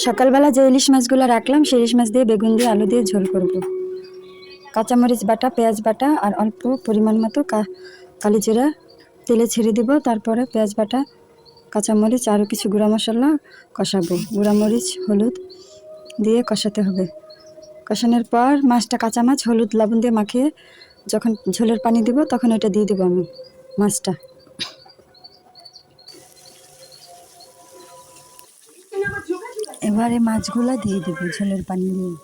সকালবেলা যে ইলিশ মাছগুলো রাখলাম সেই ইলিশ মাছ দিয়ে বেগুন দিয়ে আলু দিয়ে ঝোল করব। কাঁচামরিচ বাটা, পেঁয়াজ বাটা আর অল্প পরিমাণ মতো কালি জিরা তেলে ছেড়ে দিব। তারপরে পেঁয়াজ বাটা, কাঁচামরিচ আরও কিছু গুঁড়া মশলা কষাবো। গুঁড়ামরিচ, হলুদ দিয়ে কষাতে হবে। কষানোর পর মাছটা, কাঁচা মাছ হলুদ লবণ দিয়ে মাখিয়ে যখন ঝোলের পানি দিব তখন এটা দিয়ে দেবো আমি মাছটা। এবারে মাছগুলা দিয়ে দেবো ঝোলের পানি দিয়ে।